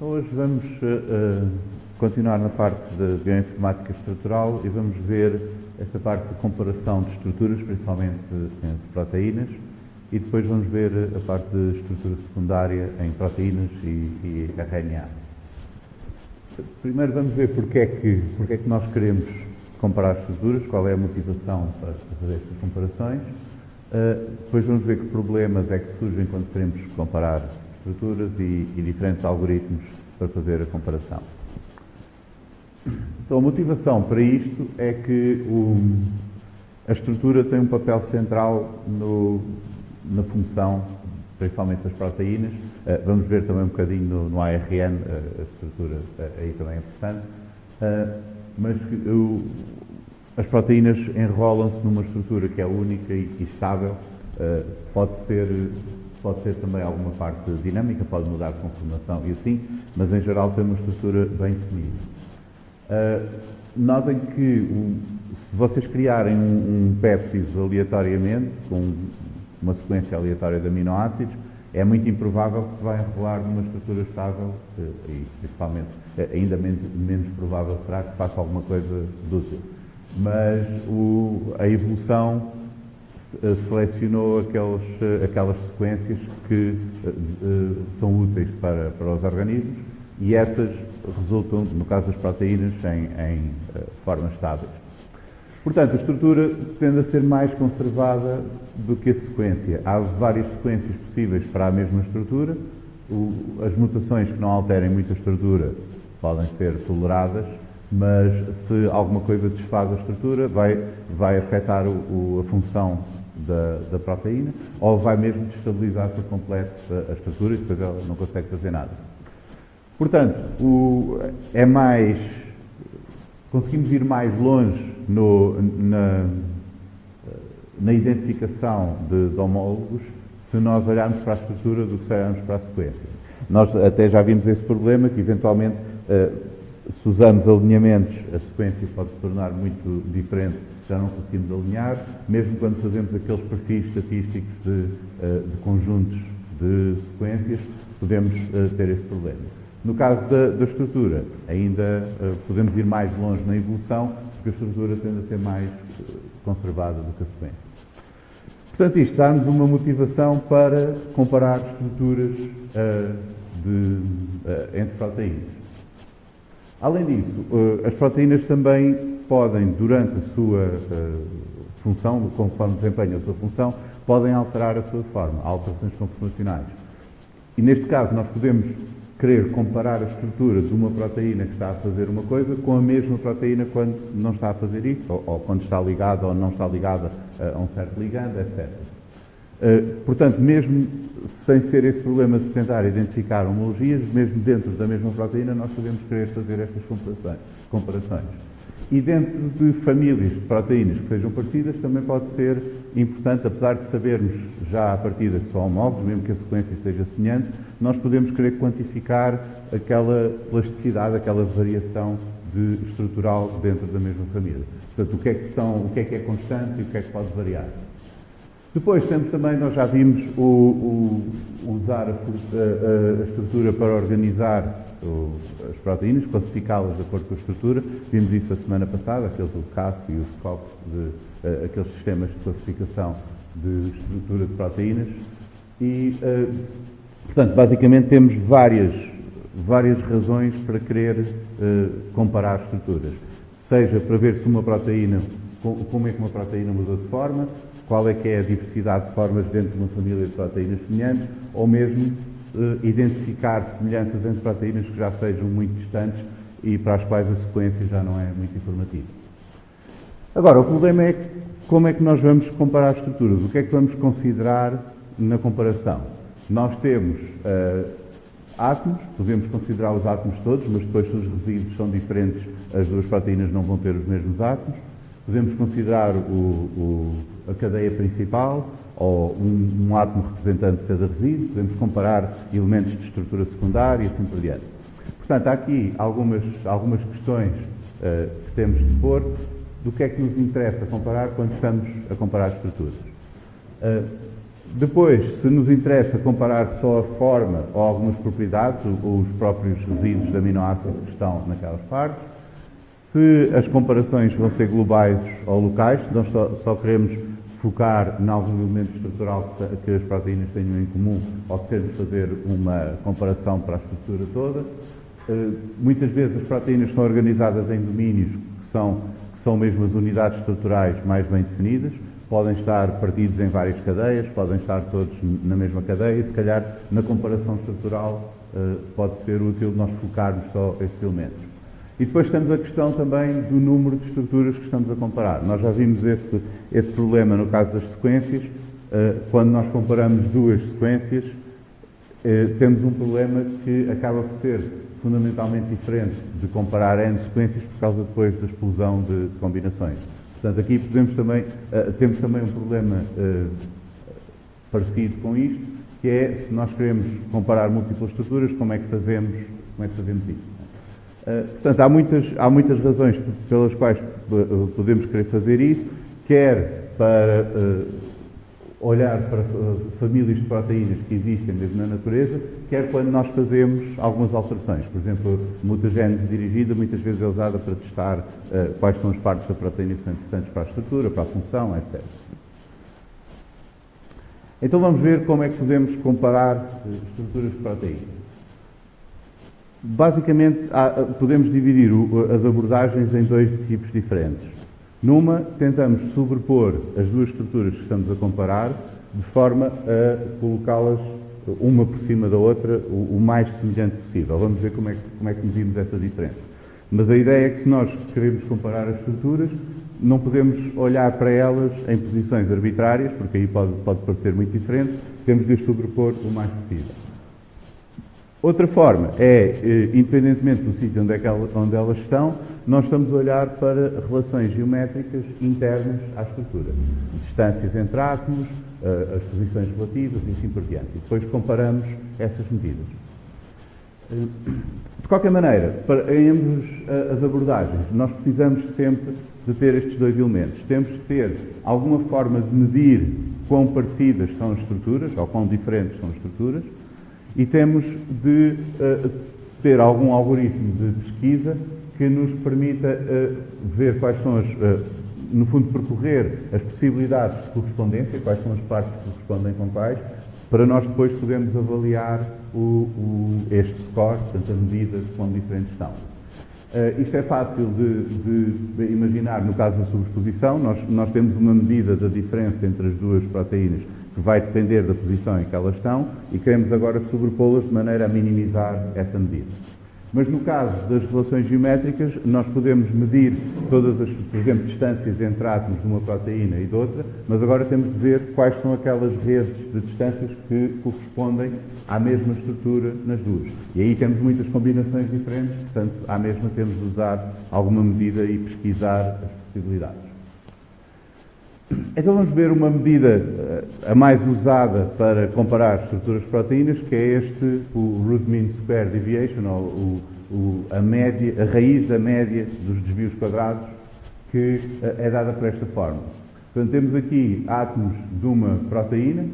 Hoje vamos continuar na parte da bioinformática estrutural e vamos ver esta parte de comparação de estruturas, principalmente entre proteínas, e depois vamos ver a parte de estrutura secundária em proteínas e RNA. Primeiro vamos ver porque é que nós queremos comparar estruturas, qual é a motivação para fazer estas comparações. Depois vamos ver que problemas é que surgem quando queremos comparar estruturas e diferentes algoritmos para fazer a comparação. Então, a motivação para isto é que a estrutura tem um papel central na função, principalmente das proteínas. Vamos ver também um bocadinho no ARN, a estrutura aí também é importante. Mas as proteínas enrolam-se numa estrutura que é única e estável. Pode ser também alguma parte dinâmica, pode mudar de conformação e assim, mas em geral tem uma estrutura bem definida. Notem que se vocês criarem um péptido aleatoriamente, com uma sequência aleatória de aminoácidos, é muito improvável que se vai enrolar numa estrutura estável e, principalmente, ainda menos provável será que faça alguma coisa de útil. Mas a evolução selecionou aquelas sequências que são úteis para os organismos e essas resultam, no caso das proteínas, em formas estáveis. Portanto, a estrutura tende a ser mais conservada do que a sequência. Há várias sequências possíveis para a mesma estrutura. As mutações que não alterem muito a estrutura podem ser toleradas, mas se alguma coisa desfaz a estrutura, vai afetar a função da proteína, ou vai mesmo destabilizar por completo a estrutura e depois ela não consegue fazer nada. Portanto, conseguimos ir mais longe na identificação de homólogos se nós olharmos para a estrutura do que se olharmos para a sequência. Nós até já vimos esse problema, que eventualmente, se usamos alinhamentos, a sequência pode se tornar muito diferente, já não conseguimos alinhar, mesmo quando fazemos aqueles perfis estatísticos de conjuntos de sequências, podemos ter esse problema. No caso da estrutura, ainda podemos ir mais longe na evolução, porque a estrutura tende a ser mais conservada do que a sequência. Portanto, isto dá-nos uma motivação para comparar estruturas entre proteínas. Além disso, as proteínas também podem, durante a sua função, conforme desempenham a sua função, podem alterar a sua forma, alterações conformacionais. E neste caso nós podemos querer comparar a estrutura de uma proteína que está a fazer uma coisa com a mesma proteína quando não está a fazer isso, ou quando está ligada ou não está ligada a um certo ligando, etc. Portanto, mesmo sem ser esse problema de tentar identificar homologias, mesmo dentro da mesma proteína, nós podemos querer fazer estas comparações. E dentro de famílias de proteínas que sejam parecidas, também pode ser importante, apesar de sabermos já à partida que são homólogos, mesmo que a sequência seja semelhante, nós podemos querer quantificar aquela plasticidade, aquela variação estrutural dentro da mesma família. Portanto, o que é constante e o que é que pode variar. Depois temos também, nós já vimos usar a estrutura para organizar as proteínas, classificá-las de acordo com a estrutura. Vimos isso a semana passada, aqueles do CAS e o SCOP, aqueles sistemas de classificação de estrutura de proteínas. E, portanto, basicamente temos várias razões para querer comparar estruturas. Seja para ver se uma proteína, como é que uma proteína mudou de forma, qual é que é a diversidade de formas dentro de uma família de proteínas semelhantes, ou mesmo identificar semelhanças entre proteínas que já sejam muito distantes e para as quais a sequência já não é muito informativa. Agora, o problema é como é que nós vamos comparar estruturas, o que é que vamos considerar na comparação. Nós temos átomos, podemos considerar os átomos todos, mas depois se os resíduos são diferentes, as duas proteínas não vão ter os mesmos átomos. Podemos considerar a cadeia principal ou um átomo representante de cada resíduo, podemos comparar elementos de estrutura secundária e assim por diante. Portanto, há aqui algumas questões que temos de pôr do que é que nos interessa comparar quando estamos a comparar estruturas. Depois, se nos interessa comparar só a forma ou algumas propriedades, ou os próprios resíduos de aminoácidos que estão naquelas partes, se as comparações vão ser globais ou locais, se nós só queremos focar em algum elemento estrutural que as proteínas tenham em comum, ou se queremos fazer uma comparação para a estrutura toda. Muitas vezes as proteínas são organizadas em domínios que são mesmo as unidades estruturais mais bem definidas, podem estar partidos em várias cadeias, podem estar todos na mesma cadeia, e se calhar na comparação estrutural pode ser útil nós focarmos só esses elementos. E depois temos a questão também do número de estruturas que estamos a comparar. Nós já vimos esse problema no caso das sequências. Quando nós comparamos duas sequências, temos um problema que acaba por ser fundamentalmente diferente de comparar N sequências por causa depois da explosão de combinações. Portanto, aqui temos também um problema parecido com isto, que é, se nós queremos comparar múltiplas estruturas, como é que fazemos isso? Portanto, há muitas razões pelas quais podemos querer fazer isso, quer para olhar para famílias de proteínas que existem mesmo na natureza, quer quando nós fazemos algumas alterações. Por exemplo, a mutagénese dirigida muitas vezes é usada para testar quais são as partes da proteína que são importantes para a estrutura, para a função, etc. Então vamos ver como é que podemos comparar estruturas de proteínas. Basicamente, podemos dividir as abordagens em dois tipos diferentes. Numa, tentamos sobrepor as duas estruturas que estamos a comparar, de forma a colocá-las uma por cima da outra o mais semelhante possível. Vamos ver como é que medimos essa diferença. Mas a ideia é que, se nós queremos comparar as estruturas, não podemos olhar para elas em posições arbitrárias, porque aí pode parecer muito diferente, temos de as sobrepor o mais possível. Outra forma é, independentemente do sítio onde elas estão, nós estamos a olhar para relações geométricas internas à estrutura. Distâncias entre átomos, as posições relativas e assim por diante. E depois comparamos essas medidas. De qualquer maneira, em ambas as abordagens, nós precisamos sempre de ter estes dois elementos. Temos de ter alguma forma de medir quão parecidas são as estruturas, ou quão diferentes são as estruturas, e temos de ter algum algoritmo de pesquisa que nos permita ver quais são no fundo, percorrer as possibilidades de correspondência, quais são as partes que correspondem com quais, para nós depois podermos avaliar este score, portanto, a medida de quão diferentes estão. Isto é fácil de imaginar no caso da sobreposição. Nós temos uma medida da diferença entre as duas proteínas que vai depender da posição em que elas estão e queremos agora sobrepô-las de maneira a minimizar essa medida. Mas no caso das relações geométricas, nós podemos medir todas as, por exemplo, distâncias entre átomos de uma proteína e de outra, mas agora temos de ver quais são aquelas redes de distâncias que correspondem à mesma estrutura nas duas. E aí temos muitas combinações diferentes, portanto, à mesma temos de usar alguma medida e pesquisar as possibilidades. Então vamos ver uma medida a mais usada para comparar estruturas de proteínas, que é o Root Mean Square Deviation, ou a raiz da média dos desvios quadrados, que é dada por esta forma. Portanto, temos aqui átomos de uma proteína,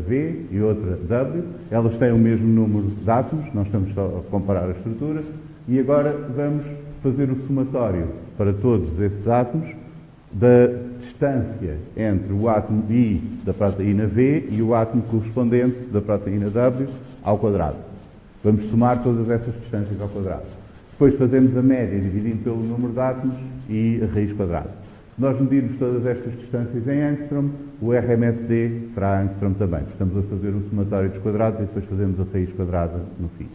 V, e outra W, elas têm o mesmo número de átomos, nós estamos só a comparar a estrutura, e agora vamos fazer o somatório para todos esses átomos da distância entre o átomo I da proteína V e o átomo correspondente da proteína W ao quadrado. Vamos somar todas essas distâncias ao quadrado. Depois fazemos a média dividindo pelo número de átomos e a raiz quadrada. Se nós medirmos todas estas distâncias em angstrom, o RMSD será angstrom também. Estamos a fazer o somatório dos quadrados e depois fazemos a raiz quadrada no fim.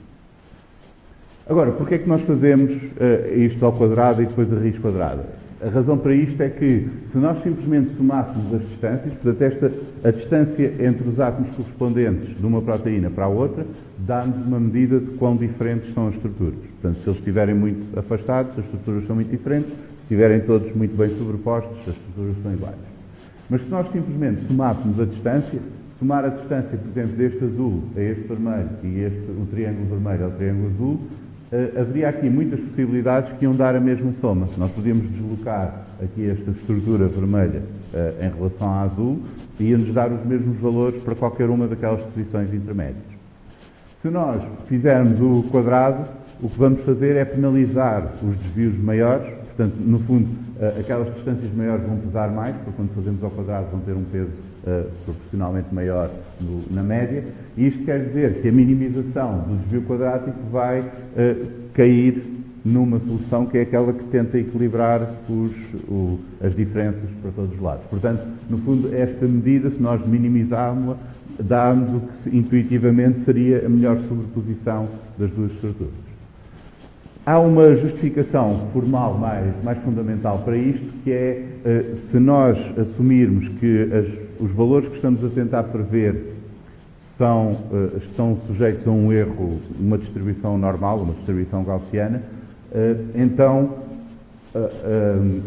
Agora, porquê é que nós fazemos isto ao quadrado e depois a raiz quadrada? A razão para isto é que, se nós simplesmente somássemos as distâncias, portanto, a distância entre os átomos correspondentes de uma proteína para a outra, dá-nos uma medida de quão diferentes são as estruturas. Portanto, se eles estiverem muito afastados, as estruturas são muito diferentes. Se estiverem todos muito bem sobrepostos, as estruturas são iguais. Mas se nós simplesmente somássemos a distância, somar a distância, por exemplo, deste azul a este vermelho e o triângulo vermelho ao triângulo azul, haveria aqui muitas possibilidades que iam dar a mesma soma. Nós podíamos deslocar aqui esta estrutura vermelha em relação à azul e ia-nos dar os mesmos valores para qualquer uma daquelas posições intermédias. Se nós fizermos o quadrado, o que vamos fazer é penalizar os desvios maiores. Portanto, no fundo, aquelas distâncias maiores vão pesar mais, porque quando fazemos ao quadrado vão ter um peso proporcionalmente maior na média, e isto quer dizer que a minimização do desvio quadrático vai cair numa solução que é aquela que tenta equilibrar as diferenças para todos os lados. Portanto, no fundo, esta medida, se nós minimizarmos-la, dá-nos o que intuitivamente seria a melhor sobreposição das duas estruturas. Há uma justificação formal mais fundamental para isto, que é se nós assumirmos que os valores que estamos a tentar prever estão sujeitos a um erro, uma distribuição normal, uma distribuição gaussiana, então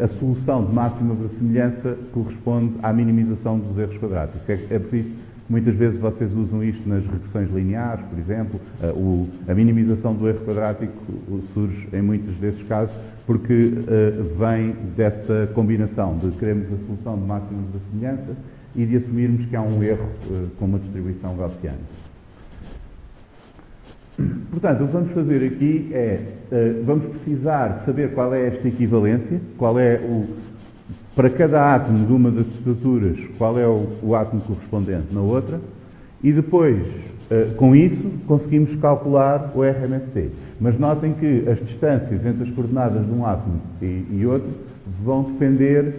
a solução de máxima verossimilhança corresponde à minimização dos erros quadráticos. É por isso que muitas vezes vocês usam isto nas regressões lineares, por exemplo. A minimização do erro quadrático surge em muitos desses casos porque vem dessa combinação de queremos a solução de máxima verossimilhança e de assumirmos que há um erro com uma distribuição gaussiana. Portanto, o que vamos fazer aqui vamos precisar saber qual é esta equivalência, para cada átomo de uma das estruturas, qual é o átomo correspondente na outra, e depois, com isso, conseguimos calcular o RMSD. Mas notem que as distâncias entre as coordenadas de um átomo e outro vão depender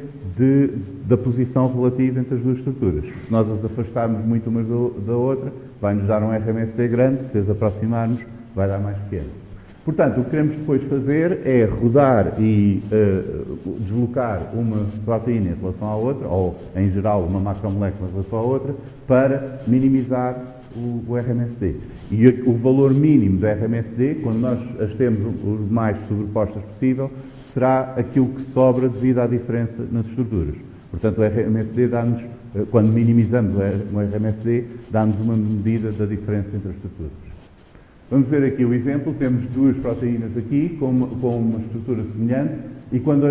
da posição relativa entre as duas estruturas. Se nós as afastarmos muito umas da outra, vai-nos dar um RMSD grande, se as aproximarmos, vai dar mais pequeno. Portanto, o que queremos depois fazer é rodar e deslocar uma proteína em relação à outra, ou, em geral, uma macromolécula em relação à outra, para minimizar o RMSD. E o valor mínimo do RMSD, quando nós as temos o mais sobrepostas possível, será aquilo que sobra devido à diferença nas estruturas. Portanto, o RMSD dá-nos, quando minimizamos o RMSD, dá-nos uma medida da diferença entre as estruturas. Vamos ver aqui o exemplo. Temos duas proteínas aqui com uma estrutura semelhante e quando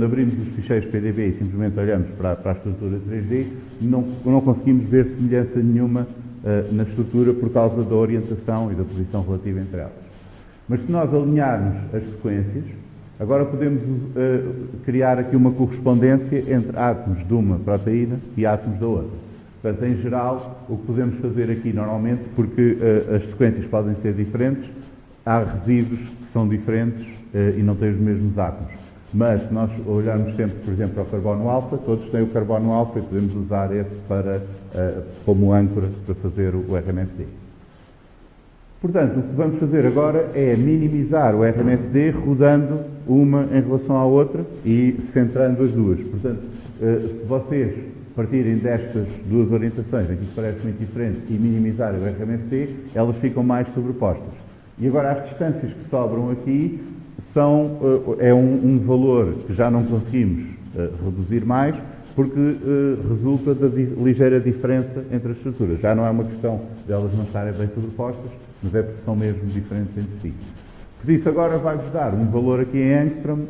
abrimos os ficheiros PDB e simplesmente olhamos para a estrutura 3D, não conseguimos ver semelhança nenhuma na estrutura por causa da orientação e da posição relativa entre elas. Mas se nós alinharmos as sequências, agora podemos criar aqui uma correspondência entre átomos de uma proteína e átomos da outra. Portanto, em geral, o que podemos fazer aqui normalmente, porque as sequências podem ser diferentes, há resíduos que são diferentes e não têm os mesmos átomos. Mas se nós olharmos sempre, por exemplo, para o carbono alfa, todos têm o carbono alfa e podemos usar esse como âncora para fazer o RMSD. Portanto, o que vamos fazer agora é minimizar o RMSD rodando uma em relação à outra e centrando as duas. Portanto, se vocês partirem destas duas orientações, aqui que parecem muito diferentes, e minimizarem o RMSD, elas ficam mais sobrepostas. E agora as distâncias que sobram aqui é um valor que já não conseguimos reduzir mais, porque resulta da ligeira diferença entre as estruturas. Já não é uma questão de elas não estarem bem sobrepostas, mas é porque são mesmo diferentes entre si. Por isso agora vai-vos dar um valor aqui em Angstrom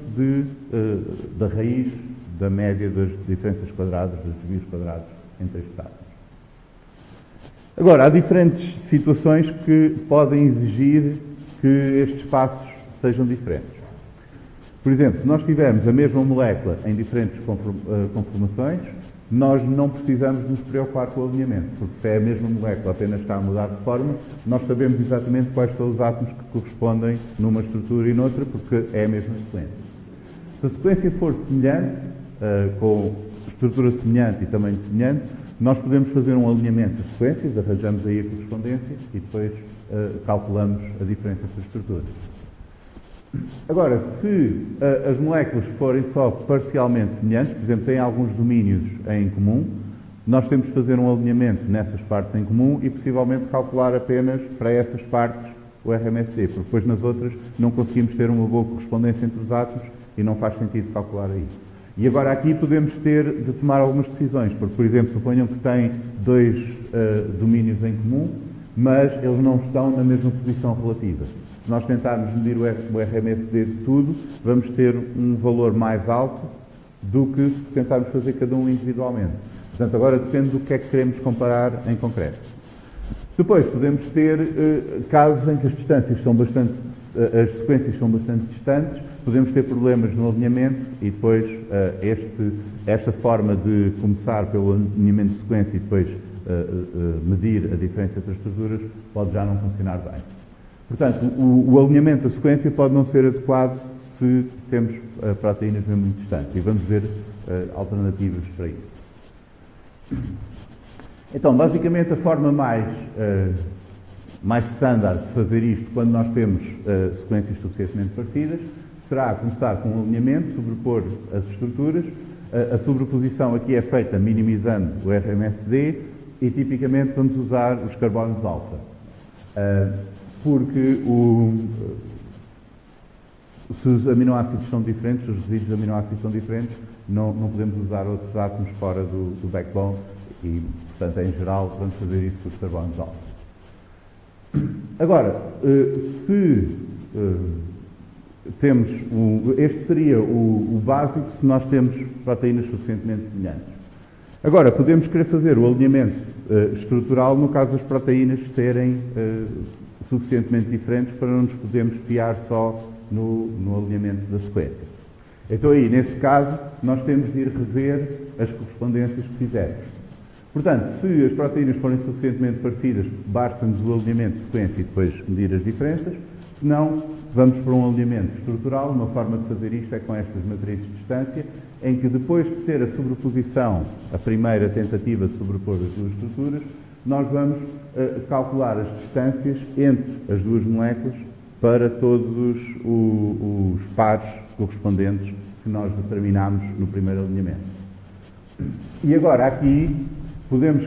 da raiz da média das diferenças quadradas, dos desvios quadrados entre estes átomos. Agora, há diferentes situações que podem exigir que estes passos sejam diferentes. Por exemplo, se nós tivermos a mesma molécula em diferentes conformações, nós não precisamos nos preocupar com o alinhamento, porque se é a mesma molécula, apenas está a mudar de forma, nós sabemos exatamente quais são os átomos que correspondem numa estrutura e noutra, porque é a mesma sequência. Se a sequência for semelhante, com estrutura semelhante e tamanho semelhante, nós podemos fazer um alinhamento de sequências, arranjamos aí a correspondência e depois calculamos a diferença entre as estruturas. Agora, se as moléculas forem só parcialmente semelhantes, por exemplo, têm alguns domínios em comum, nós temos de fazer um alinhamento nessas partes em comum e possivelmente calcular apenas para essas partes o RMSD, porque depois nas outras não conseguimos ter uma boa correspondência entre os átomos e não faz sentido calcular aí. E agora aqui podemos ter de tomar algumas decisões, porque, por exemplo, suponham que têm dois domínios em comum, mas eles não estão na mesma posição relativa. Se nós tentarmos medir o RMSD de tudo, vamos ter um valor mais alto do que se tentarmos fazer cada um individualmente. Portanto, agora depende do que é que queremos comparar em concreto. Depois, podemos ter casos em que as distâncias são bastante, as sequências são bastante distantes, podemos ter problemas no alinhamento e depois esta forma de começar pelo alinhamento de sequência e depois medir a diferença entre as estruturas pode já não funcionar bem. Portanto, o alinhamento da sequência pode não ser adequado se temos proteínas mesmo muito distantes e vamos ver alternativas para isso. Então, basicamente, a forma mais standard de fazer isto quando nós temos sequências suficientemente parecidas será começar com um alinhamento, sobrepor as estruturas. A sobreposição aqui é feita minimizando o RMSD e tipicamente vamos usar os carbonos alfa. Porque se os aminoácidos são diferentes, se os resíduos de aminoácidos são diferentes, não podemos usar outros átomos fora do backbone e, portanto, em geral, vamos fazer isso com os carbonos alfa. Agora, se temos este seria o básico se nós temos proteínas suficientemente semelhantes. Agora, podemos querer fazer o alinhamento estrutural no caso das proteínas serem suficientemente diferentes para não nos podermos fiar só no alinhamento da sequência. Então aí, nesse caso, nós temos de ir rever as correspondências que fizemos. Portanto, se as proteínas forem suficientemente parecidas, basta-nos o alinhamento de sequência e depois medir as diferenças. Se não, vamos para um alinhamento estrutural. Uma forma de fazer isto é com estas matrizes de distância, em que depois de ter a sobreposição, a primeira tentativa de sobrepor as duas estruturas, nós vamos calcular as distâncias entre as duas moléculas para todos os pares correspondentes que nós determinamos no primeiro alinhamento. E agora aqui podemos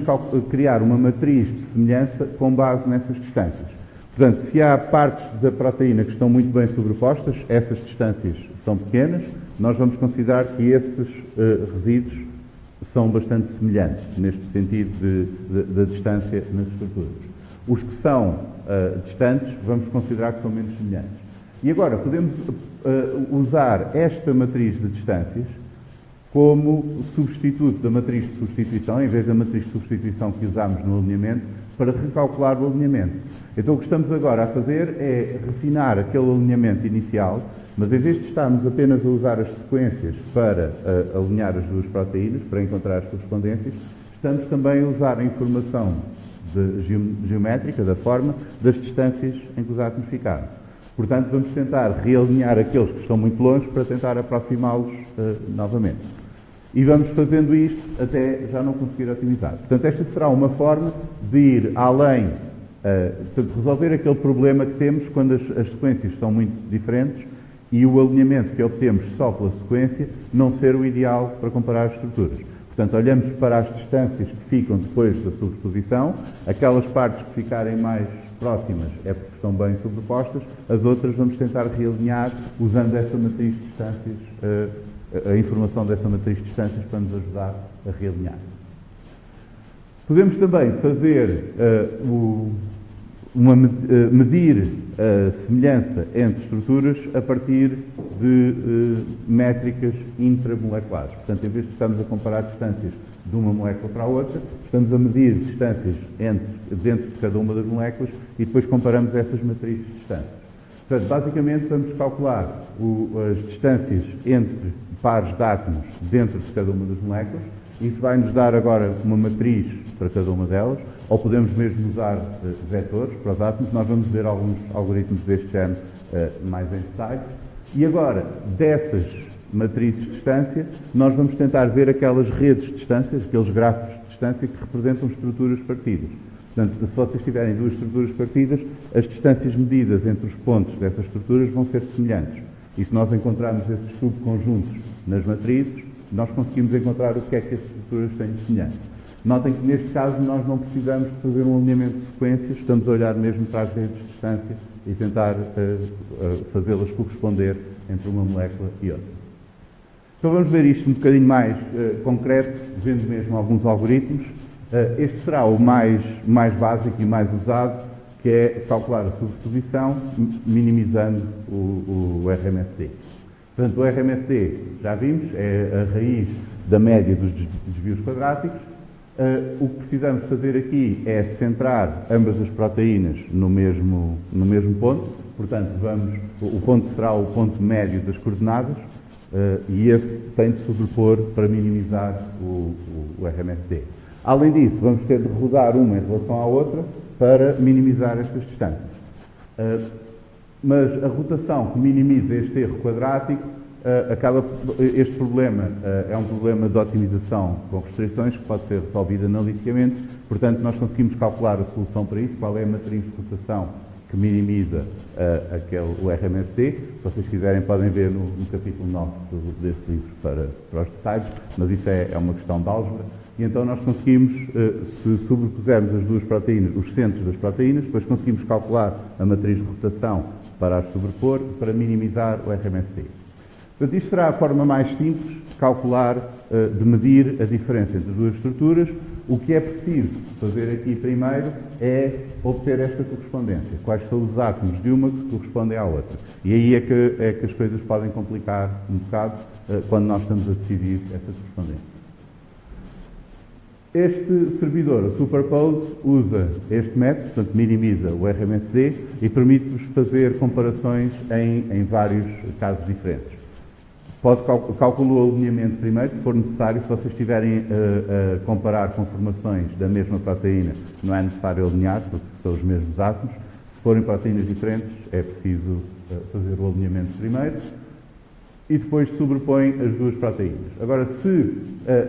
criar uma matriz de semelhança com base nessas distâncias. Portanto, se há partes da proteína que estão muito bem sobrepostas, essas distâncias são pequenas, nós vamos considerar que esses resíduos são bastante semelhantes, neste sentido da distância nas estruturas. Os que são distantes, vamos considerar que são menos semelhantes. E agora, podemos usar esta matriz de distâncias como substituto da matriz de substituição, em vez da matriz de substituição que usámos no alinhamento, para recalcular o alinhamento. Então, o que estamos agora a fazer é refinar aquele alinhamento inicial, mas em vez de estarmos apenas a usar as sequências para alinhar as duas proteínas, para encontrar as correspondências, estamos também a usar a informação geométrica, da forma, das distâncias em que os átomos ficaram. Portanto, vamos tentar realinhar aqueles que estão muito longe para tentar aproximá-los novamente. E vamos fazendo isto até já não conseguir otimizar. Portanto, esta será uma forma de ir além, portanto, resolver aquele problema que temos quando as sequências são muito diferentes e o alinhamento que obtemos só pela sequência não ser o ideal para comparar as estruturas. Portanto, olhamos para as distâncias que ficam depois da sobreposição, aquelas partes que ficarem mais próximas é porque estão bem sobrepostas, as outras vamos tentar realinhar usando essa matriz de distâncias, a informação dessa matriz de distâncias para nos ajudar a realinhar. Podemos também fazer medir a semelhança entre estruturas a partir de métricas intramoleculares. Portanto, em vez de estarmos a comparar distâncias de uma molécula para a outra, estamos a medir distâncias dentro de cada uma das moléculas e depois comparamos essas matrizes de distâncias. Portanto, basicamente, vamos calcular as distâncias entre pares de átomos dentro de cada uma das moléculas. Isso vai-nos dar agora uma matriz para cada uma delas, ou podemos mesmo usar vetores para os átomos. Nós vamos ver alguns algoritmos deste género mais em detalhe. E agora, dessas matrizes de distância, nós vamos tentar ver aquelas redes de distâncias, aqueles gráficos de distância que representam estruturas partidas. Portanto, se vocês tiverem duas estruturas partidas, as distâncias medidas entre os pontos dessas estruturas vão ser semelhantes. E se nós encontrarmos esses subconjuntos nas matrizes, nós conseguimos encontrar o que é que as estruturas têm de semelhante. Notem que neste caso nós não precisamos de fazer um alinhamento de sequências, estamos a olhar mesmo para as redes de distância e tentar fazê-las corresponder entre uma molécula e outra. Então vamos ver isto um bocadinho mais concreto, vendo mesmo alguns algoritmos. Este será o mais básico e mais usado, que é calcular a sobreposição, minimizando o RMSD. Portanto, o RMSD, já vimos, é a raiz da média dos desvios quadráticos. O que precisamos fazer aqui é centrar ambas as proteínas no mesmo ponto. Portanto, o ponto será o ponto médio das coordenadas e esse tem de sobrepor para minimizar o RMSD. Além disso, vamos ter de rodar uma em relação à outra para minimizar estas distâncias. Mas a rotação que minimiza este erro quadrático, este problema é um problema de otimização com restrições que pode ser resolvido analiticamente. Portanto, nós conseguimos calcular a solução para isso, qual é a matriz de rotação que minimiza o RMSD. Se vocês quiserem, podem ver no capítulo 9 desse livro para os detalhes, mas isso é uma questão de álgebra. E então nós conseguimos, se sobrepusermos as duas proteínas, os centros das proteínas, depois conseguimos calcular a matriz de rotação para as sobrepor, para minimizar o RMSD. Portanto, isto será a forma mais simples de calcular, de medir a diferença entre as duas estruturas. O que é preciso fazer aqui primeiro é obter esta correspondência. Quais são os átomos de uma que correspondem à outra. E aí é que as coisas podem complicar um bocado quando nós estamos a decidir esta correspondência. Este servidor, o Superpose, usa este método, portanto minimiza o RMSD e permite-vos fazer comparações em vários casos diferentes. Calcular o alinhamento primeiro, se for necessário. Se vocês estiverem a comparar conformações da mesma proteína, não é necessário alinhar, porque são os mesmos átomos. Se forem proteínas diferentes, é preciso fazer o alinhamento primeiro e depois sobrepõe as duas proteínas. Agora, se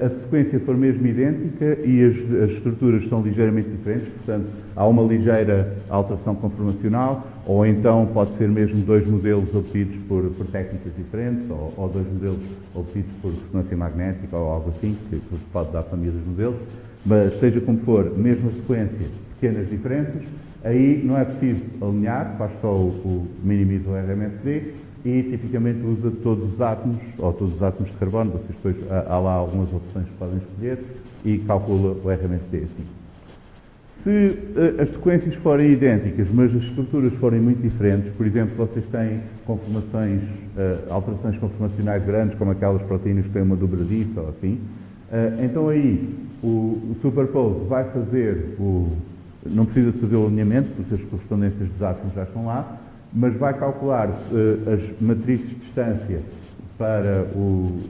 a sequência for mesmo idêntica e as estruturas são ligeiramente diferentes, portanto, há uma ligeira alteração conformacional, ou então pode ser mesmo dois modelos obtidos por técnicas diferentes, ou dois modelos obtidos por ressonância magnética, ou algo assim, que pode dar famílias de modelos, mas seja como for, mesma sequência, pequenas diferenças, aí não é preciso alinhar, faz só minimiza o RMSD, e tipicamente usa todos os átomos, ou todos os átomos de carbono. Vocês depois há lá algumas opções que podem escolher, e calcula o RMSD assim. Se as sequências forem idênticas, mas as estruturas forem muito diferentes, por exemplo, vocês têm conformações, alterações conformacionais grandes, como aquelas proteínas que têm uma dobradiça ou assim, então aí o Superpose vai fazer não precisa de fazer o alinhamento, porque as correspondências dos átomos já estão lá, mas vai calcular as matrizes de distância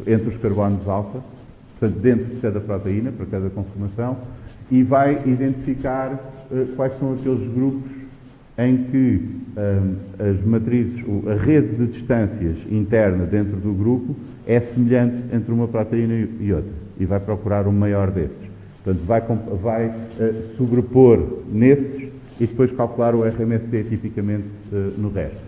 entre os carbonos alfa, portanto, dentro de cada proteína, para cada conformação, e vai identificar quais são aqueles grupos em que as matrizes, a rede de distâncias interna dentro do grupo é semelhante entre uma proteína e outra, e vai procurar o maior desses. Portanto, vai sobrepor nesses e depois calcular o RMSD tipicamente no resto.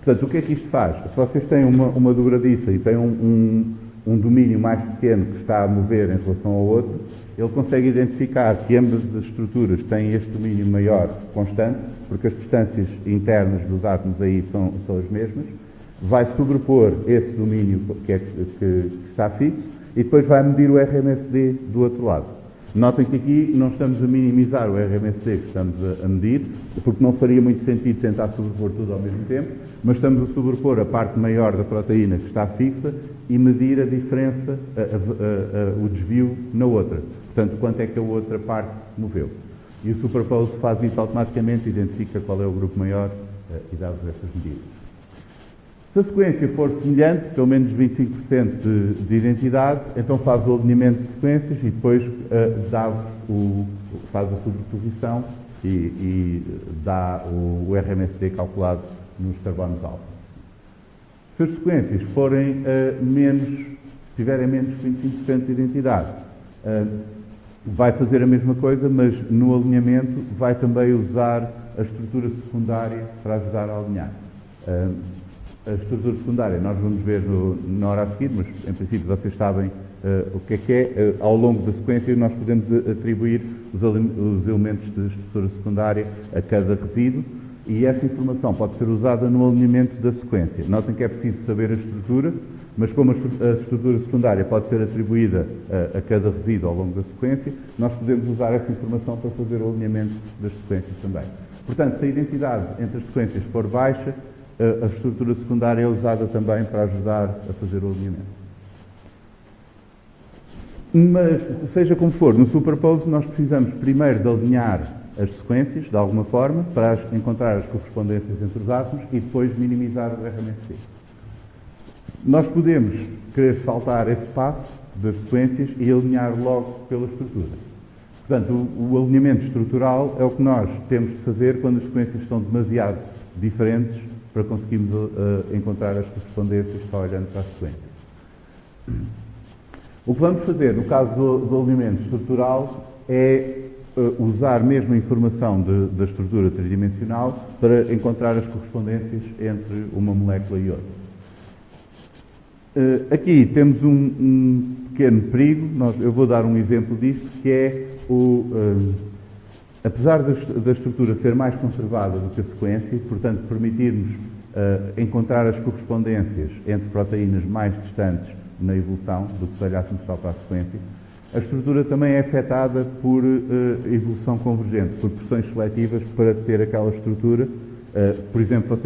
Portanto, o que é que isto faz? Se vocês têm uma dobradiça e têm um domínio mais pequeno que está a mover em relação ao outro, ele consegue identificar que ambas as estruturas têm este domínio maior constante, porque as distâncias internas dos átomos aí são as mesmas, vai sobrepor esse domínio que está fixo e depois vai medir o RMSD do outro lado. Notem que aqui não estamos a minimizar o RMSD que estamos a medir, porque não faria muito sentido tentar sobrepor tudo ao mesmo tempo, mas estamos a sobrepor a parte maior da proteína que está fixa e medir a diferença, o desvio na outra. Portanto, quanto é que a outra parte moveu. E o Superpose faz isso automaticamente, identifica qual é o grupo maior e dá-vos essas medidas. Se a sequência for semelhante, pelo menos 25% de identidade, então faz o alinhamento de sequências e depois faz a sobreposição e dá o RMSD calculado nos carbonos alfa. Se as sequências forem tiverem menos de 25% de identidade, vai fazer a mesma coisa, mas no alinhamento vai também usar a estrutura secundária para ajudar a alinhar. A estrutura secundária nós vamos ver na hora a seguir, mas em princípio vocês sabem o que é. Ao longo da sequência nós podemos atribuir os elementos de estrutura secundária a cada resíduo E essa informação pode ser usada no alinhamento da sequência. Notem que é preciso saber a estrutura, mas como a estrutura secundária pode ser atribuída a cada resíduo ao longo da sequência, nós podemos usar essa informação para fazer o alinhamento das sequências também. Portanto, se a identidade entre as sequências for baixa, a estrutura secundária é usada também para ajudar a fazer o alinhamento. Mas, seja como for, no Superpose nós precisamos primeiro de alinhar as sequências, de alguma forma, para encontrar as correspondências entre os átomos e depois minimizar o RMSD. Nós podemos querer saltar esse passo das sequências e alinhar logo pela estrutura. Portanto, o alinhamento estrutural é o que nós temos de fazer quando as sequências estão demasiado diferentes para conseguirmos encontrar as correspondências só olhando para a sequência. O que vamos fazer no caso do alinhamento estrutural é usar mesmo a informação da estrutura tridimensional para encontrar as correspondências entre uma molécula e outra. Aqui temos um pequeno perigo, eu vou dar um exemplo disto, que é apesar da estrutura ser mais conservada do que a sequência, e, portanto, permitir-nos encontrar as correspondências entre proteínas mais distantes na evolução do que se olhássemos só para a sequência, a estrutura também é afetada por evolução convergente, por pressões seletivas para ter aquela estrutura. Por exemplo,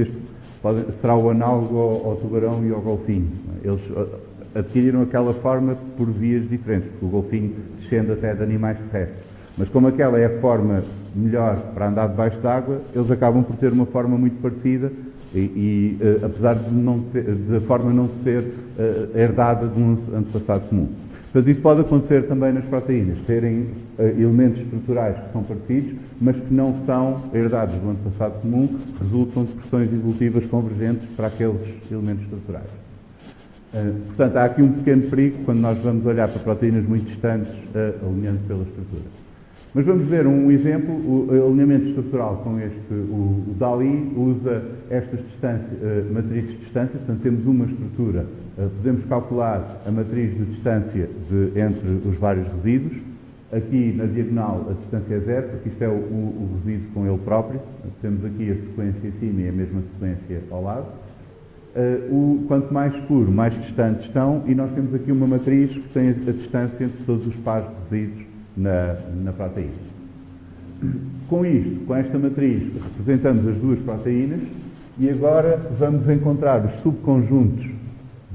será o análogo ao tubarão e ao golfinho. Eles adquiriram aquela forma por vias diferentes, porque o golfinho descende até de animais terrestres. Mas como aquela é a forma melhor para andar debaixo d'água, eles acabam por ter uma forma muito parecida e apesar de a forma não ser herdada de um antepassado comum. Portanto, isso pode acontecer também nas proteínas, terem elementos estruturais que são parecidos, mas que não são herdados do antepassado comum, resultam de pressões evolutivas convergentes para aqueles elementos estruturais. Portanto, há aqui um pequeno perigo quando nós vamos olhar para proteínas muito distantes, alinhando pela estrutura. Mas vamos ver um exemplo, o alinhamento estrutural com o DALI usa estas matrizes de distância, portanto temos uma estrutura, podemos calcular a matriz de distância entre os vários resíduos. Aqui na diagonal a distância é zero, porque isto é o resíduo com ele próprio, temos aqui a sequência em cima e a mesma sequência ao lado. Quanto mais escuro, mais distantes estão, e nós temos aqui uma matriz que tem a distância entre todos os pares de resíduos na proteína. Com isto, com esta matriz, representamos as duas proteínas e agora vamos encontrar os subconjuntos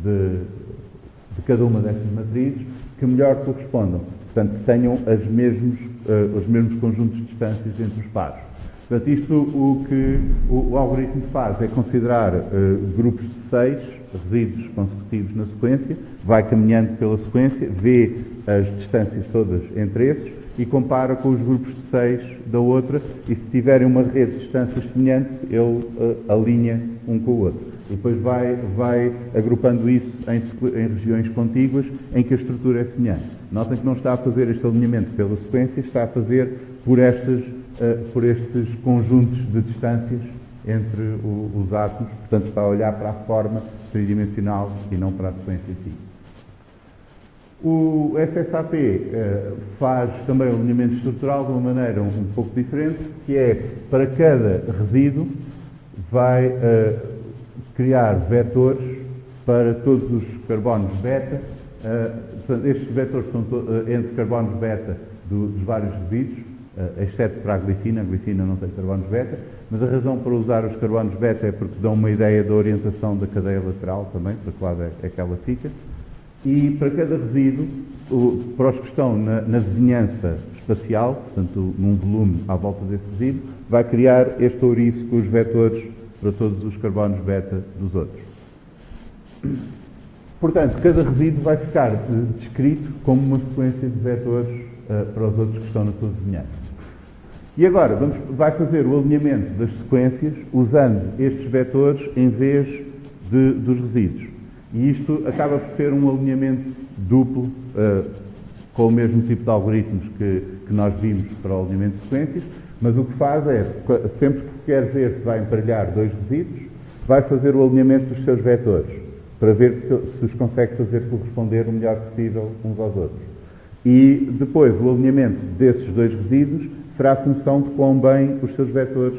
de cada uma destas matrizes que melhor correspondam, portanto, que tenham os mesmos conjuntos de distâncias entre os pares. Portanto, isto o que o algoritmo faz é considerar grupos de 6 resíduos consecutivos na sequência, vai caminhando pela sequência, vê as distâncias todas entre esses e compara com os grupos de 6 da outra, e se tiverem uma rede de distâncias semelhantes, ele alinha um com o outro. E depois vai agrupando isso em regiões contíguas em que a estrutura é semelhante. Notem que não está a fazer este alinhamento pela sequência, está a fazer por estes conjuntos de distâncias entre os átomos, portanto está a olhar para a forma tridimensional e não para a sequência em si. O SSAP faz também o alinhamento estrutural de uma maneira um pouco diferente, que é, para cada resíduo, vai criar vetores para todos os carbonos beta. Portanto, estes vetores são entre carbonos beta dos vários resíduos, exceto para a glicina não tem carbonos beta, mas a razão para usar os carbonos beta é porque dão uma ideia da orientação da cadeia lateral também, para que lado é que ela fica. E para cada resíduo, para os que estão na vizinhança espacial, portanto num volume à volta desse resíduo, vai criar este ouriço com os vetores para todos os carbonos beta dos outros. Portanto, cada resíduo vai ficar descrito como uma sequência de vetores para os outros que estão na sua vizinhança. E agora vai fazer o alinhamento das sequências usando estes vetores em vez dos resíduos. E isto acaba por ser um alinhamento duplo com o mesmo tipo de algoritmos que nós vimos para o alinhamento de sequências, mas o que faz é, sempre que quer ver se vai emparelhar dois resíduos, vai fazer o alinhamento dos seus vetores, para ver se os consegue fazer corresponder o melhor possível uns aos outros. E depois o alinhamento desses dois resíduos será a função de quão bem os seus vetores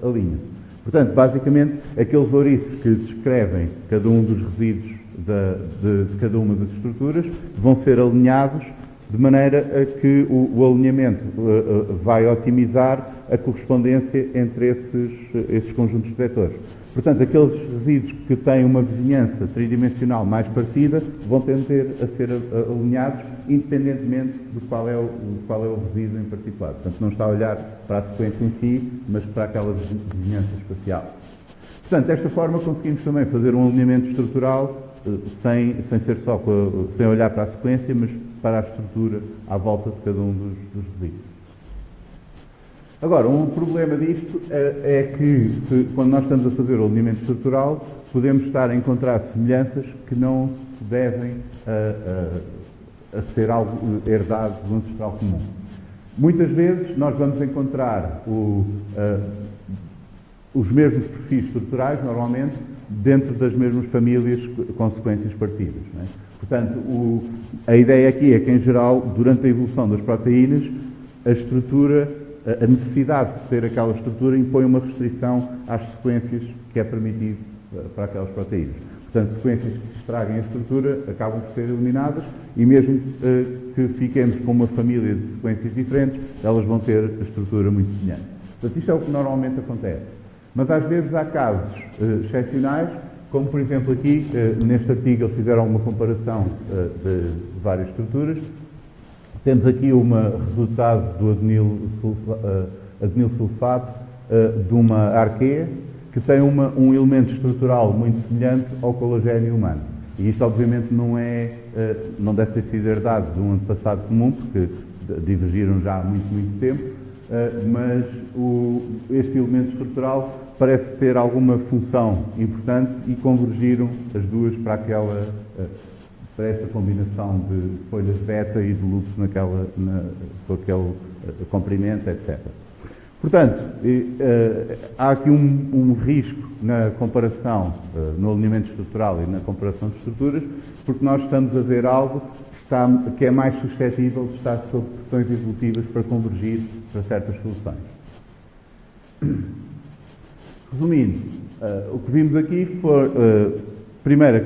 alinham. Portanto, basicamente, aqueles ouriços que descrevem cada um dos resíduos de cada uma das estruturas vão ser alinhados de maneira a que o alinhamento vai otimizar a correspondência entre esses conjuntos de vetores. Portanto, aqueles resíduos que têm uma vizinhança tridimensional mais parecida vão tender a ser alinhados independentemente de qual é o resíduo em particular. Portanto, não está a olhar para a sequência em si, mas para aquela vizinhança espacial. Portanto, desta forma conseguimos também fazer um alinhamento estrutural sem ser só sem olhar para a sequência, mas para a estrutura à volta de cada um dos resíduos. Agora, um problema disto é que, quando nós estamos a fazer o alinhamento estrutural, podemos estar a encontrar semelhanças que não se devem a ser algo herdado do ancestral comum. Muitas vezes nós vamos encontrar os mesmos perfis estruturais, normalmente, dentro das mesmas famílias com sequências partidas. Não é? Portanto, a ideia aqui é que, em geral, durante a evolução das proteínas, a necessidade de ter aquela estrutura impõe uma restrição às sequências que é permitido para aquelas proteínas. Portanto, sequências que estraguem a estrutura acabam por ser eliminadas e mesmo que fiquemos com uma família de sequências diferentes, elas vão ter a estrutura muito semelhante. Portanto, isto é o que normalmente acontece. Mas às vezes há casos excepcionais, como por exemplo aqui, neste artigo eles fizeram uma comparação de várias estruturas. Temos aqui um resultado do adenil sulfato de uma arqueia que tem um elemento estrutural muito semelhante ao colagênio humano. E isto obviamente não deve ter sido herdado de um antepassado comum, porque divergiram já há muito tempo, mas este elemento estrutural parece ter alguma função importante e convergiram as duas para esta combinação de folhas beta e de lúpulo com aquele comprimento, etc. Portanto, há aqui um risco na comparação, no alinhamento estrutural e na comparação de estruturas, porque nós estamos a ver algo que é mais suscetível de estar sob pressões evolutivas para convergir para certas soluções. Resumindo, o que vimos aqui foi, primeiro,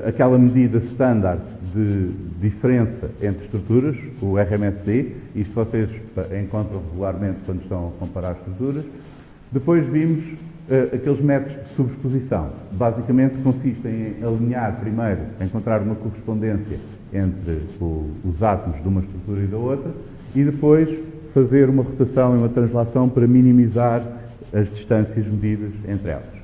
aquela medida standard de diferença entre estruturas, o RMSD, isto vocês encontram regularmente quando estão a comparar estruturas. Depois vimos aqueles métodos de subexposição. Basicamente consistem em alinhar primeiro, encontrar uma correspondência entre os átomos de uma estrutura e da outra, e depois fazer uma rotação e uma translação para minimizar as distâncias medidas entre elas.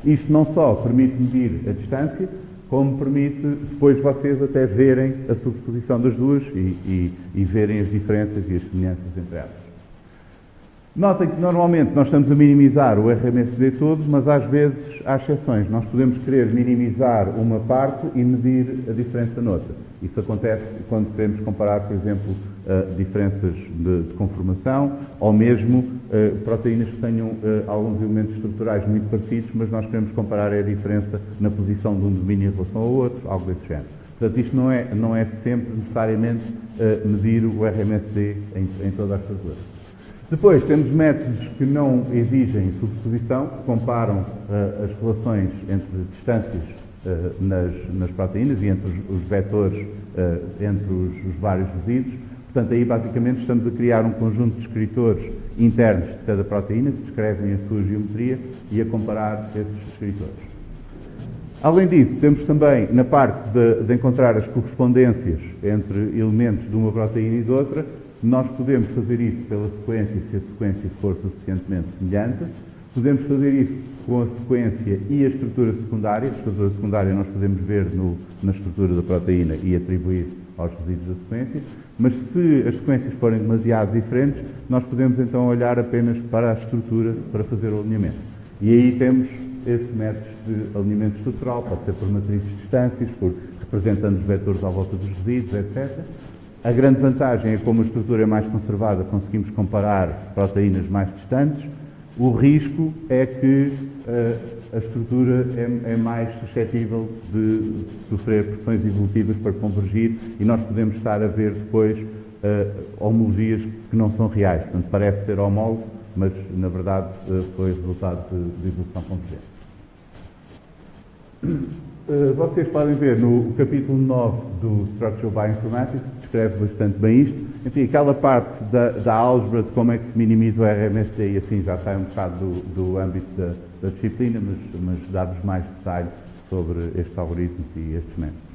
Isto não só permite medir a distância, como permite depois vocês até verem a subexposição das duas e verem as diferenças e as semelhanças entre elas. Notem que normalmente nós estamos a minimizar o RMSD todo, mas às vezes há exceções. Nós podemos querer minimizar uma parte e medir a diferença noutra. Isso acontece quando queremos comparar, por exemplo, diferenças de conformação ou mesmo proteínas que tenham alguns elementos estruturais muito parecidos, mas nós queremos comparar a diferença na posição de um domínio em relação ao outro, algo desse género. Portanto, isto não é sempre necessariamente medir o RMSD em toda a estrutura. Depois, temos métodos que não exigem subexposição, que comparam as relações entre distâncias nas proteínas e entre os vetores, entre os vários resíduos. Portanto, aí basicamente estamos a criar um conjunto de descritores internos de cada proteína, que descrevem a sua geometria e a comparar esses descritores. Além disso, temos também, na parte de encontrar as correspondências entre elementos de uma proteína e de outra, nós podemos fazer isso pela sequência, se a sequência for suficientemente semelhante. Podemos fazer isso com a sequência e a estrutura secundária. A estrutura secundária nós podemos ver na estrutura da proteína e atribuir aos resíduos da sequência. Mas se as sequências forem demasiado diferentes, nós podemos então olhar apenas para a estrutura para fazer o alinhamento. E aí temos esses métodos de alinhamento estrutural, pode ser por matrizes de distâncias, representando os vetores à volta dos resíduos, etc. A grande vantagem é que, como a estrutura é mais conservada, conseguimos comparar proteínas mais distantes. O risco é que a estrutura é mais suscetível de sofrer pressões evolutivas para convergir e nós podemos estar a ver depois homologias que não são reais. Portanto, parece ser homólogo, mas na verdade foi resultado de evolução convergente. Vocês podem ver no capítulo 9 do Structural Bioinformatics, que descreve bastante bem isto. Enfim, aquela parte da álgebra de como é que se minimiza o RMSD e assim já sai um bocado do âmbito da disciplina, mas dá-vos mais detalhes sobre estes algoritmos e estes métodos.